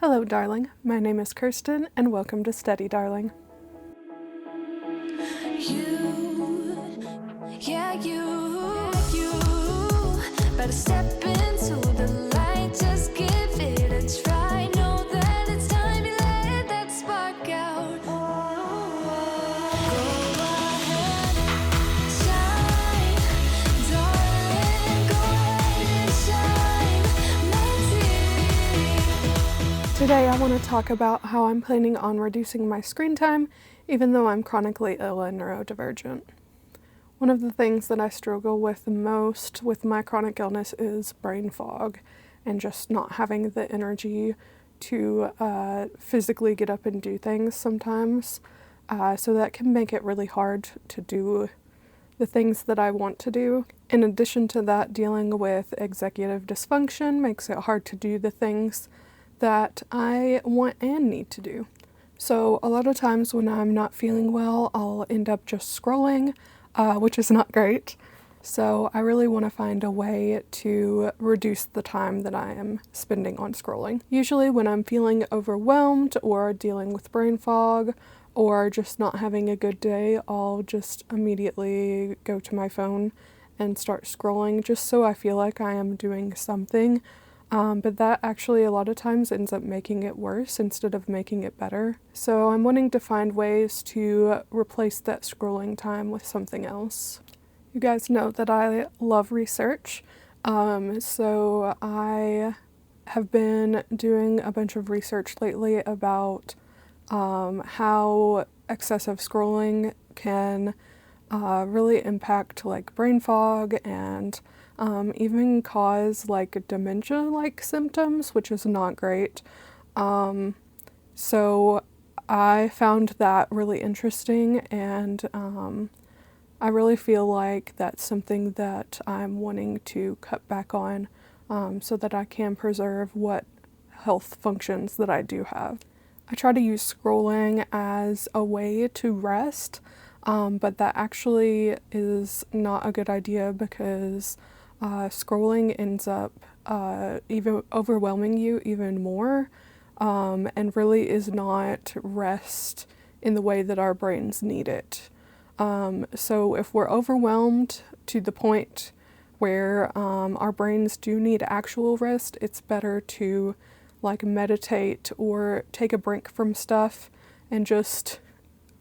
Hello, darling. My name is Kirsten, and welcome to Steady, Darling. You better step into the light, just give it a try. Know that it's time to let that spark out. Go ahead, shine, darling, go ahead and shine, my dear. Today, I want to talk about how I'm planning on reducing my screen time, even though I'm chronically ill and neurodivergent. One of the things that I struggle with the most with my chronic illness is brain fog and just not having the energy to physically get up and do things sometimes. So that can make it really hard to do the things that I want to do. In addition to that, dealing with executive dysfunction makes it hard to do the things that I want and need to do. So a lot of times when I'm not feeling well, I'll end up just scrolling, which is not great. So I really want to find a way to reduce the time that I am spending on scrolling. Usually when I'm feeling overwhelmed or dealing with brain fog or just not having a good day, I'll just immediately go to my phone and start scrolling just so I feel like I am doing something. But that actually a lot of times ends up making it worse instead of making it better. So I'm wanting to find ways to replace that scrolling time with something else. You guys know that I love research, so I have been doing a bunch of research lately about how excessive scrolling can really impact like brain fog and even cause like dementia-like symptoms, which is not great. So I found that really interesting, and I really feel like that's something that I'm wanting to cut back on so that I can preserve what health functions that I do have. I try to use scrolling as a way to rest, but that actually is not a good idea because scrolling ends up even overwhelming you even more, and really is not rest in the way that our brains need it. So if we're overwhelmed to the point where our brains do need actual rest, it's better to like meditate or take a break from stuff and just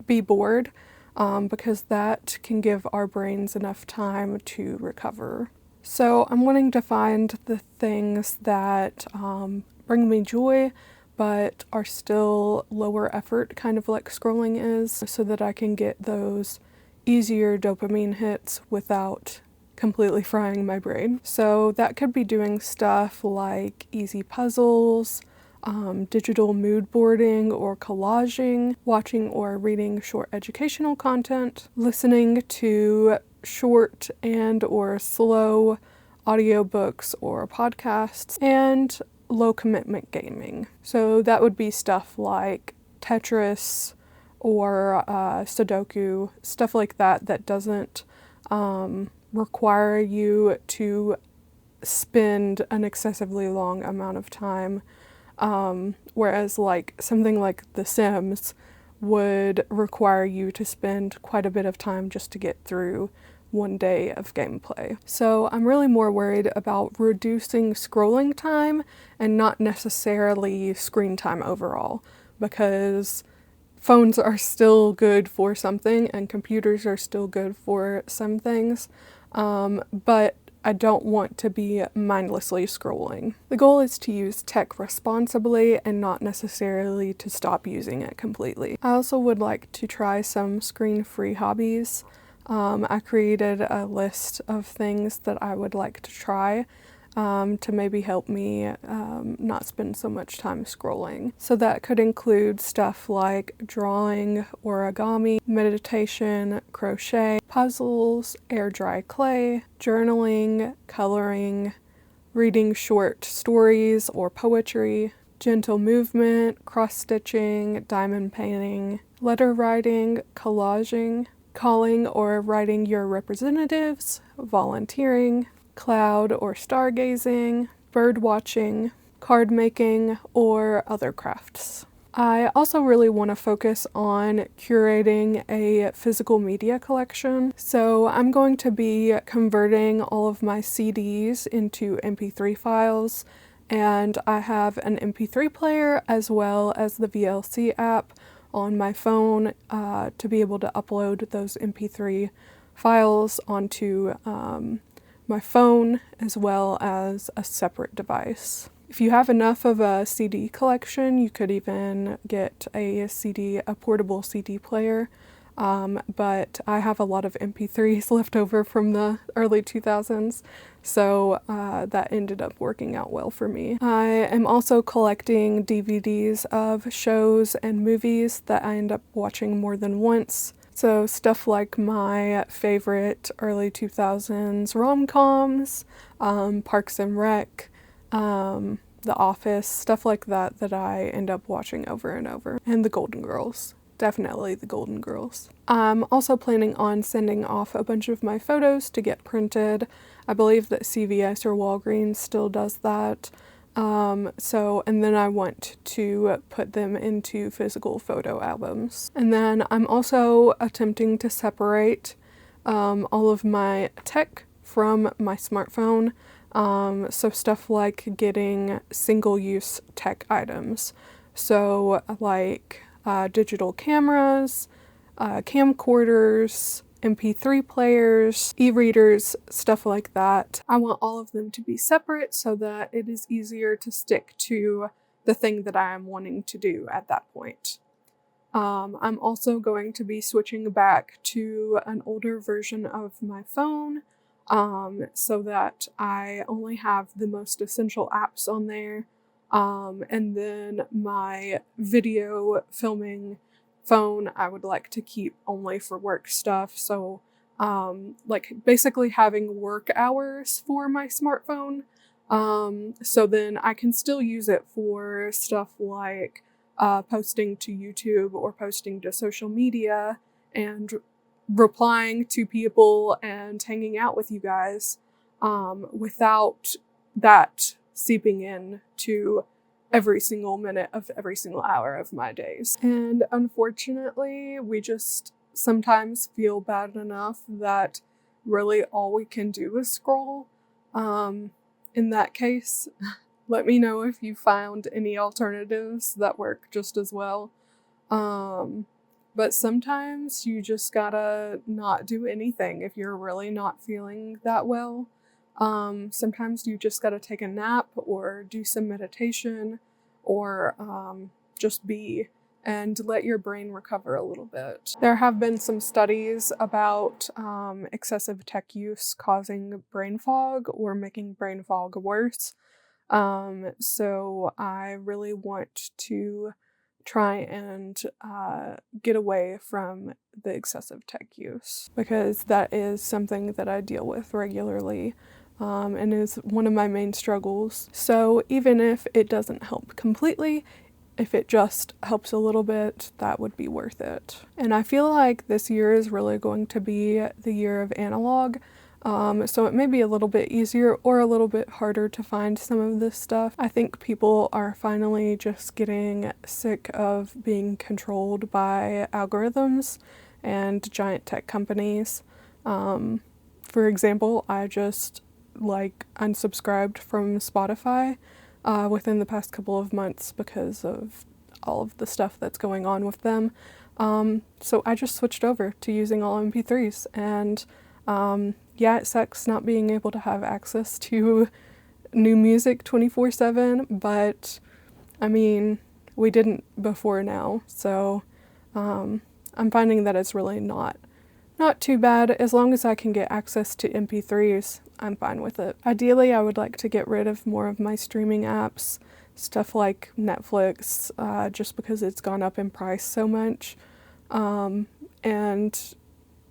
be bored, because that can give our brains enough time to recover. So I'm wanting to find the things that bring me joy but are still lower effort, kind of like scrolling is, so that I can get those easier dopamine hits without completely frying my brain. So that could be doing stuff like easy puzzles, digital mood boarding or collaging, watching or reading short educational content, listening to short and or slow audiobooks or podcasts, and low commitment gaming. So that would be stuff like Tetris or Sudoku, stuff like that that doesn't require you to spend an excessively long amount of time, whereas like something like The Sims would require you to spend quite a bit of time just to get through one day of gameplay. So I'm really more worried about reducing scrolling time and not necessarily screen time overall, because phones are still good for something and computers are still good for some things, but I don't want to be mindlessly scrolling. The goal is to use tech responsibly and not necessarily to stop using it completely. I also would like to try some screen-free hobbies. I created a list of things that I would like to try to maybe help me not spend so much time scrolling. So that could include stuff like drawing, origami, meditation, crochet, puzzles, air dry clay, journaling, coloring, reading short stories or poetry, gentle movement, cross-stitching, diamond painting, letter writing, collaging, calling or writing your representatives, volunteering, cloud or stargazing, bird watching, card making, or other crafts. I also really want to focus on curating a physical media collection. So I'm going to be converting all of my CDs into MP3 files, and I have an MP3 player as well as the VLC app on my phone to be able to upload those MP3 files onto my phone as well as a separate device. If you have enough of a CD collection, you could even get a portable CD player, but I have a lot of MP3s left over from the early 2000s, so that ended up working out well for me. I am also collecting DVDs of shows and movies that I end up watching more than once. So stuff like my favorite early 2000s rom-coms, Parks and Rec, The Office, stuff like that that I end up watching over and over. And the Golden Girls. Definitely the Golden Girls. I'm also planning on sending off a bunch of my photos to get printed. I believe that CVS or Walgreens still does that. And then I want to put them into physical photo albums. And then I'm also attempting to separate all of my tech from my smartphone. So stuff like getting single-use tech items. So like digital cameras, camcorders, MP3 players, e-readers, stuff like that. I want all of them to be separate so that it is easier to stick to the thing that I am wanting to do at that point. I'm also going to be switching back to an older version of my phone so that I only have the most essential apps on there. And then my video filming phone I would like to keep only for work stuff. So like basically having work hours for my smartphone. So then I can still use it for stuff like posting to YouTube or posting to social media and replying to people and hanging out with you guys without that seeping in to every single minute of every single hour of my days. And unfortunately, we just sometimes feel bad enough that really all we can do is scroll. In that case, let me know if you found any alternatives that work just as well. But sometimes you just gotta not do anything if you're really not feeling that well. Sometimes you just gotta take a nap or do some meditation or just be and let your brain recover a little bit. There have been some studies about excessive tech use causing brain fog or making brain fog worse. So I really want to try and get away from the excessive tech use because that is something that I deal with regularly. And is one of my main struggles. So even if it doesn't help completely, if it just helps a little bit, that would be worth it. And I feel like this year is really going to be the year of analog. So it may be a little bit easier or a little bit harder to find some of this stuff. I think people are finally just getting sick of being controlled by algorithms and giant tech companies. For example, I just unsubscribed from Spotify within the past couple of months because of all of the stuff that's going on with them. So I just switched over to using all MP3s, and yeah, it sucks not being able to have access to new music 24/7, but I mean, we didn't before now, so I'm finding that it's really not too bad. As long as I can get access to MP3s, I'm fine with it. Ideally, I would like to get rid of more of my streaming apps, stuff like Netflix, just because it's gone up in price so much. And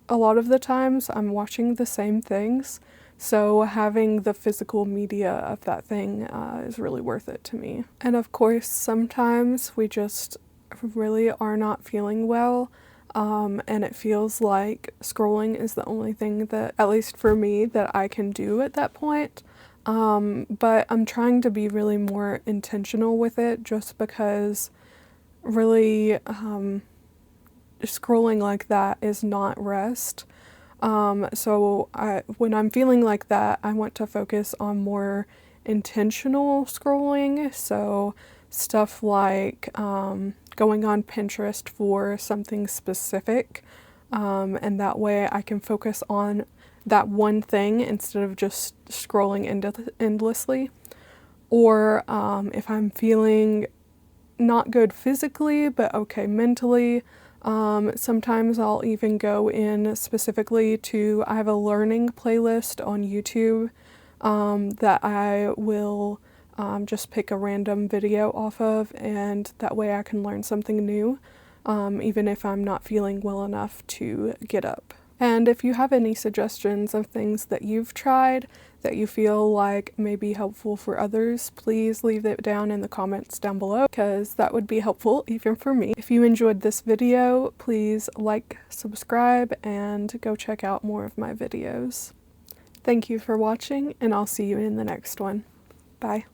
a lot of the times I'm watching the same things, so having the physical media of that thing is really worth it to me. And of course, sometimes we just really are not feeling well. And it feels like scrolling is the only thing that, at least for me, that I can do at that point. But I'm trying to be really more intentional with it, just because really scrolling like that is not rest. So when I'm feeling like that, I want to focus on more intentional scrolling. So stuff like going on Pinterest for something specific, and that way I can focus on that one thing instead of just scrolling endlessly. Or if I'm feeling not good physically, but okay mentally, sometimes I'll even go in specifically to, I have a learning playlist on YouTube that I will just pick a random video off of, and that way I can learn something new, even if I'm not feeling well enough to get up. And if you have any suggestions of things that you've tried that you feel like may be helpful for others, please leave it down in the comments down below, because that would be helpful even for me. If you enjoyed this video, please like, subscribe, and go check out more of my videos. Thank you for watching, and I'll see you in the next one. Bye.